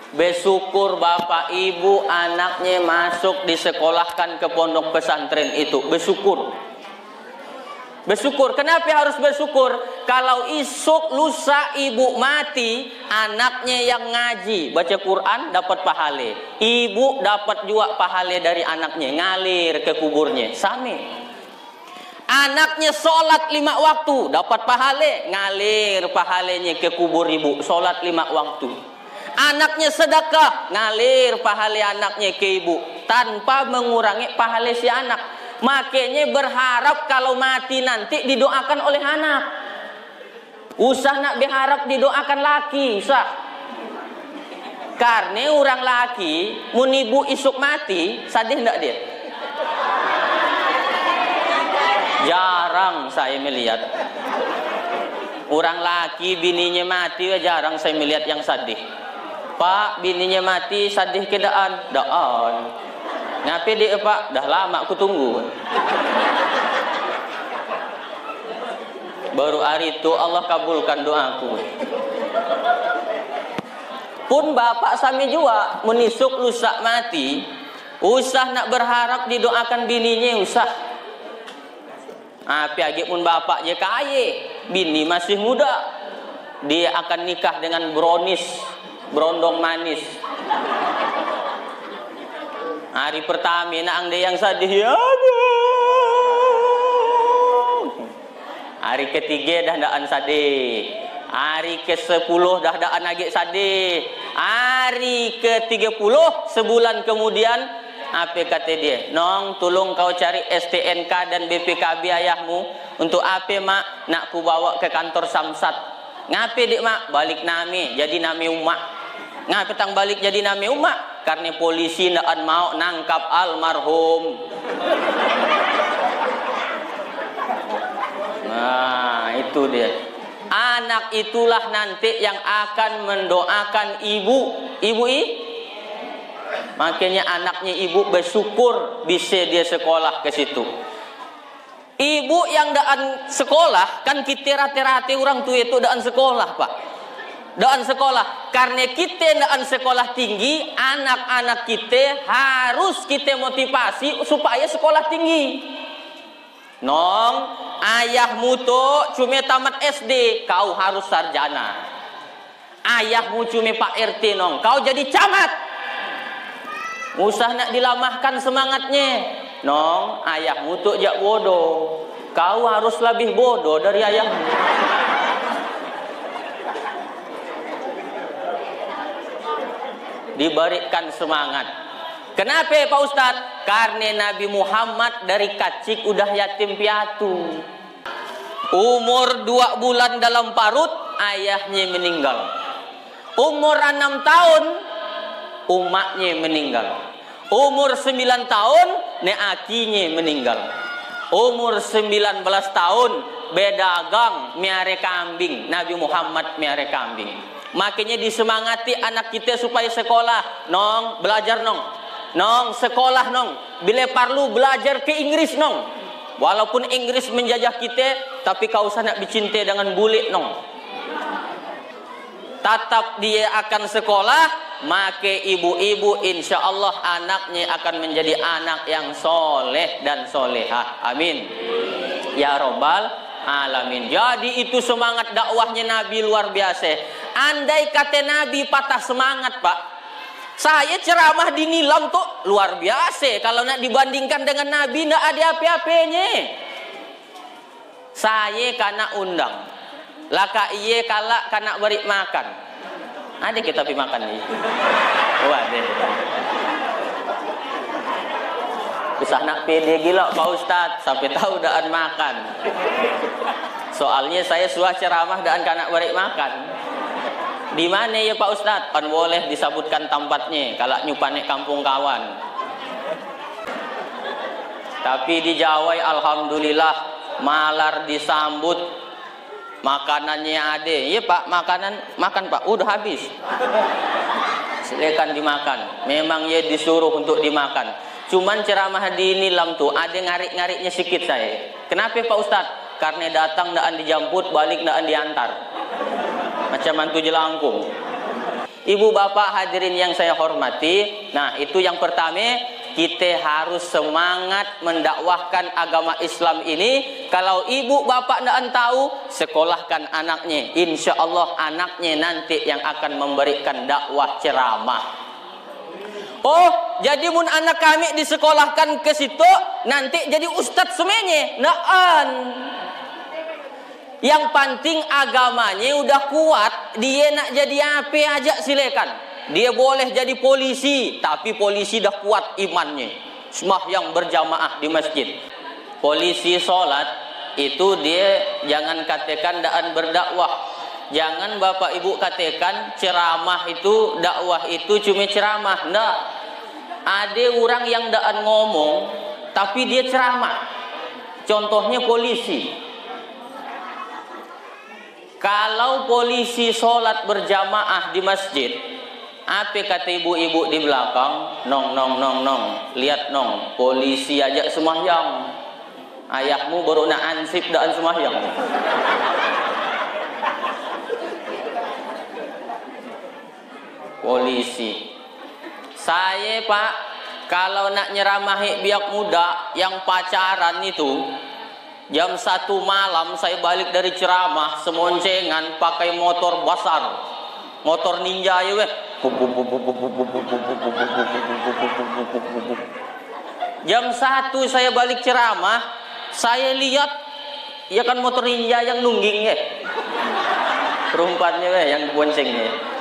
Bersyukur bapak ibu anaknya masuk disekolahkan ke pondok pesantren itu. Bersyukur. Bersyukur. Kenapa harus bersyukur? Kalau isuk lusa ibu mati, anaknya yang ngaji, baca Quran dapat pahala. Ibu dapat juga pahala dari anaknya, ngalir ke kuburnya. Sami. Anaknya sholat 5 waktu, dapat pahala, ngalir pahalanya ke kubur ibu, sholat 5 waktu. Anaknya sedekah, ngalir pahala anaknya ke ibu, tanpa mengurangi pahala si anak. Makanya berharap kalau mati nanti didoakan oleh anak. Usah nak berharap didoakan laki, usah. Karena orang laki, mun ibu isuk mati, sadih enggak dia? Jarang saya melihat. Orang laki bininya mati, jarang saya melihat yang sadih. Pak, bininya mati, sadih ke daan? Daan. Ngapain dia pak? Dah lama aku tunggu. Baru hari itu Allah kabulkan doaku. Pun bapak sami juga menisuk lusa mati, usah nak berharap didoakan bininya, usah. Apa lagi pun bapak je kaya, bini masih muda, dia akan nikah dengan brondong manis. Hari pertama nak dia yang sedih, ya hari ketiga dah daan sadih. Hari ke-10 dah daan lagi sadih. Hari ke-30 sebulan kemudian apa kata dia? Nong, tolong kau cari STNK dan BPKB ayahmu. Untuk apa mak? Nak ku bawa ke kantor Samsat. Ngapa dik mak? Balik nami, jadi nami umak. Ngapa tang balik jadi nami umak? Karena polisi ndak mau nangkap almarhum. Nah, itu dia. Anak itulah nanti yang akan mendoakan ibu. Makanya anaknya ibu bersyukur bisa dia sekolah ke situ. Ibu yang daan sekolah, kan kita rata-rata orang tua itu daan sekolah pak. Daan sekolah. Karena kita daan sekolah tinggi, anak-anak kita harus kita motivasi supaya sekolah tinggi. Nong, ayahmu tuh cuma tamat SD, kau harus sarjana. Ayahmu cuma Pak RT nong, kau jadi camat. Usah nak dilamahkan semangatnya. Nong, ayahmu tuh jak bodoh, kau harus lebih bodoh dari ayahmu. Diberikan semangat. Kenapa Pak Ustadz? Karena Nabi Muhammad dari kecil udah yatim piatu. Umur 2 bulan dalam parut, ayahnya meninggal. Umur 6 tahun, umaknya meninggal. Umur 9 tahun, neakinya meninggal. Umur 19 tahun, bedagang miare kambing. Nabi Muhammad miare kambing. Makanya disemangati anak kita supaya sekolah. Nong, belajar nong. Nong, sekolah nong. Bila perlu belajar ke Inggris nong. Walaupun Inggris menjajah kita, tapi kau usah nak bercinta dengan bule nong. Tetap dia akan sekolah, maka ibu-ibu insya Allah anaknya akan menjadi anak yang soleh dan solehah. Amin. Ya Rabbal Alamin. Jadi itu semangat dakwahnya Nabi luar biasa. Andai kata Nabi patah semangat pak, saya ceramah di Nilam tuh luar biasa. Kalau nak dibandingkan dengan Nabi, ndak ada apa-apanya. Saya kana undang, laka iye kalak kana beri makan. Ada kita pi makan nih. Waduh. Usah nak pede gila Pak Ustadz, sampai tahu daan makan. Soalnya saya suah ceramah daan kana beri makan. Di mana ya Pak Ustadz? Kan boleh disebutkan tempatnya kalau nyupanek kampung kawan. Tapi di Jawa alhamdulillah malar disambut, makanannya ada. Iya Pak, makan Pak. Udah habis. Silakan dimakan. Memang ya disuruh untuk dimakan. Cuman ceramah di Nilam tuh ada ngarik-ngariknya sedikit saya. Kenapa Pak Ustadz? Karena datang daan dijemput, balik daan diantar. Macam mantu jelangkung. Ibu bapak hadirin yang saya hormati, nah itu yang pertama, kita harus semangat mendakwahkan agama Islam ini. Kalau ibu bapak tidak tahu, sekolahkan anaknya. Insya Allah anaknya nanti yang akan memberikan dakwah ceramah. Oh, jadi mun anak kami disekolahkan ke situ, nanti jadi ustadz semuanya. Naan. Yang penting agamanya udah kuat, dia nak jadi apa aja silakan. Dia boleh jadi polisi, tapi polisi dah kuat imannya. Sembahyang berjamaah di masjid. Polisi sholat, itu dia jangan katakan daan berdakwah. Jangan bapak ibu katakan ceramah itu, dakwah itu cuma ceramah. Nggak. Ada orang yang daan ngomong, tapi dia ceramah. Contohnya polisi. Kalau polisi sholat berjamaah di masjid, apa kata ibu-ibu di belakang? Nong, nong, nong, nong. Lihat nong, polisi aja sembahyang. Ayahmu baru nak ansip dan sembahyang. Polisi. Saya pak, kalau nak nyeramahi biak muda yang pacaran itu, jam 1 malam saya balik dari ceramah semoncengan pakai motor besar, motor ninja ya weh. Jam 1 saya balik ceramah, saya lihat ya kan motor ninja yang nungging ya, perumpannya weh yang boncengnya.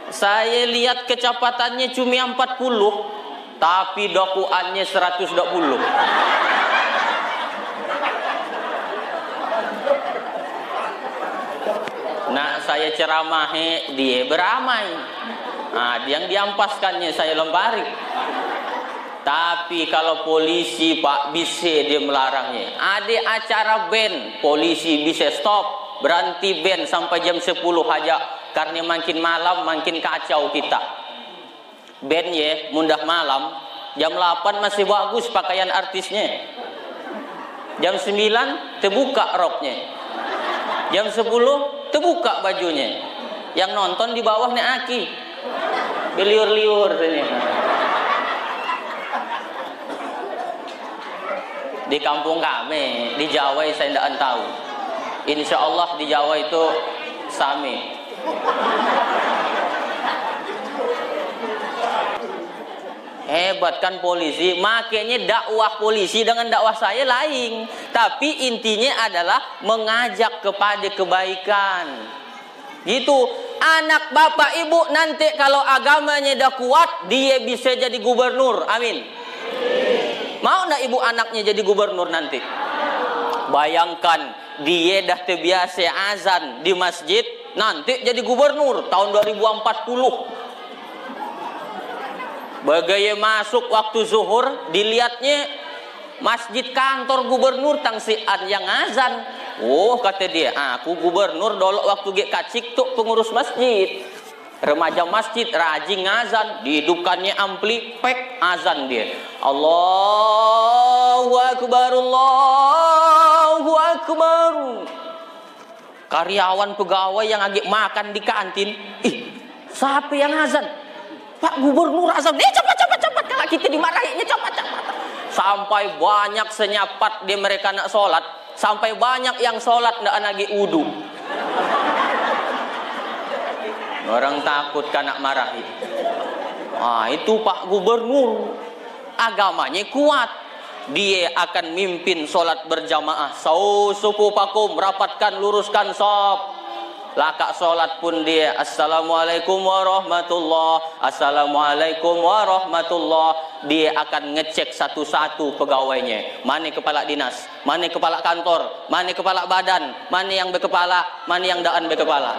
Saya lihat kecepatannya cuma 40, tapi dakuannya 120. Nah saya ceramahi, dia beramai. Nah yang diampaskannya saya lempari. Tapi kalau polisi pak bisa dia melarangnya. Ada acara band, polisi bisa stop, berhenti band sampai jam 10 aja. Karena makin malam makin kacau kita. Band ya mundah malam, jam 8 masih bagus pakaian artisnya. Jam 9 terbuka roknya. Jam 10 terbuka bajunya. Yang nonton di bawah nih aki. Beliur-liur sini. Di kampung kami, di Jawa saya tidak tahu. Insya Allah di Jawa itu sami. Hebat kan polisi, makanya dakwah polisi dengan dakwah saya lain. Tapi intinya adalah mengajak kepada kebaikan. Gitu. Anak bapak ibu nanti kalau agamanya dah kuat, dia bisa jadi gubernur. Amin. Mau nak ibu anaknya jadi gubernur nanti? Bayangkan, dia dah terbiasa azan di masjid, nanti jadi gubernur tahun 2040. Bagaya masuk waktu zuhur, dilihatnya masjid kantor gubernur tangsian yang azan. Oh kata dia, aku gubernur dulu waktu ge kacik tuh pengurus masjid. Remaja masjid rajin azan, dihidupkannya ampli, pek azan dia. Allahu Akbar, Allahu Akbar. Karyawan pegawai yang lagi makan di kantin, ih, siapa yang azan? Pak Gubernur azan, cepat. Kalau kita dimarahinnya cepat. Sampai banyak senyapat di mereka nak sholat, sampai banyak yang sholat ndak lagi wudu. Orang takut kan nak marahi. Itu Pak Gubernur, agamanya kuat. Dia akan mimpin sholat berjamaah. Sufupakum, rapatkan, luruskan shaf. Lakak sholat pun dia Assalamualaikum warahmatullah, Assalamualaikum warahmatullah. Dia akan ngecek satu-satu pegawainya. Mana kepala dinas, mana kepala kantor, mana kepala badan, mana yang berkepala, mana yang daan berkepala.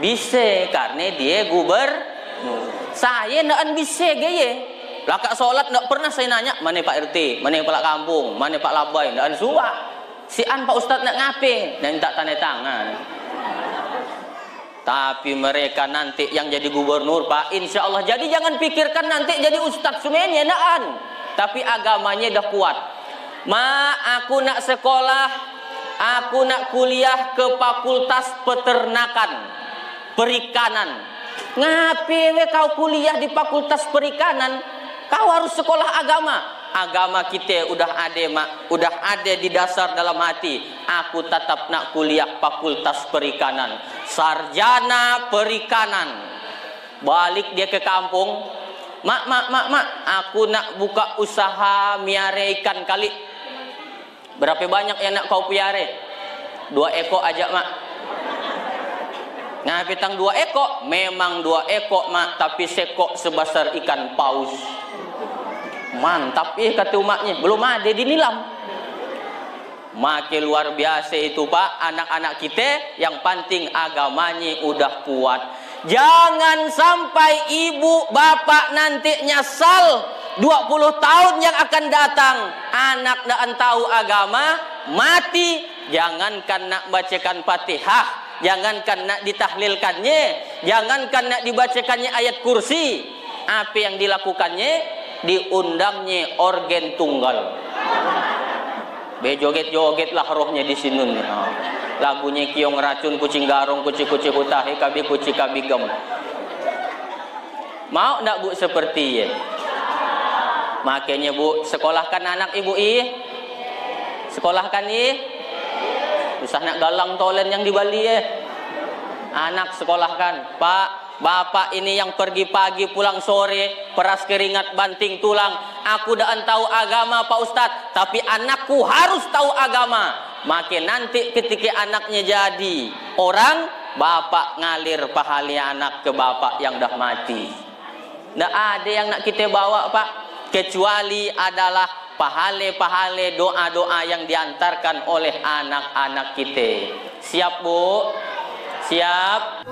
Bisa karena dia gubernur. Saya daan bisa gaya. Lakak sholat ndak pernah saya nanya mana Pak RT, mana kepala kampung, mana Pak Labai, daan suah. Si Pak Ustadz nak ngapain? Dan tak tanda tangan. Tapi mereka nanti yang jadi gubernur Pak, insya Allah. Jadi jangan pikirkan nanti jadi Ustadz semuanya, naan. Tapi agamanya dah kuat. Aku nak sekolah aku nak kuliah ke fakultas peternakan, perikanan. Ngapain kau kuliah di fakultas perikanan? Kau harus sekolah agama. Agama kita udah ada, mak, udah ada di dasar dalam hati. Aku tetap nak kuliah fakultas perikanan, sarjana perikanan. Balik dia ke kampung, mak, aku nak buka usaha miara ikan kali. Berapa banyak yang nak kau piara? 2 ekor aja, mak. Nah, petang 2 ekor, memang 2 ekor, mak, tapi sekok sebesar ikan paus. Mantap kata umatnya, belum ada dinilam. Makin luar biasa itu, Pak, anak-anak kita yang penting agamanya udah kuat. Jangan sampai ibu bapak nanti nyesal 20 tahun yang akan datang. Anak nak tahu agama, mati. Jangankan nak bacakan Fatihah, jangankan nak ditahlilkannya, jangankan nak dibacakannya ayat kursi. Apa yang dilakukannya? Diundangnya organ tunggal. Bejoget-joget lah rohnya di sini. Lagunya kiong racun, kucing garong, kucing-kucing hutahe, kabi kucing kabi gem. Mau ndak bu seperti ya? Makanya bu, sekolahkan anak ibu sekolahkan usah nak galang tolen yang di Bali ya. Anak sekolahkan, Pak. Bapak ini yang pergi pagi pulang sore, peras keringat banting tulang. Aku dah tahu agama Pak Ustadz, tapi anakku harus tahu agama. Makin nanti ketika anaknya jadi orang, bapak ngalir pahala anak ke bapak yang dah mati. Nggak ada yang nak kita bawa, Pak, kecuali adalah pahala-pahala doa-doa yang diantarkan oleh anak-anak kita. Siap, Bu? Siap?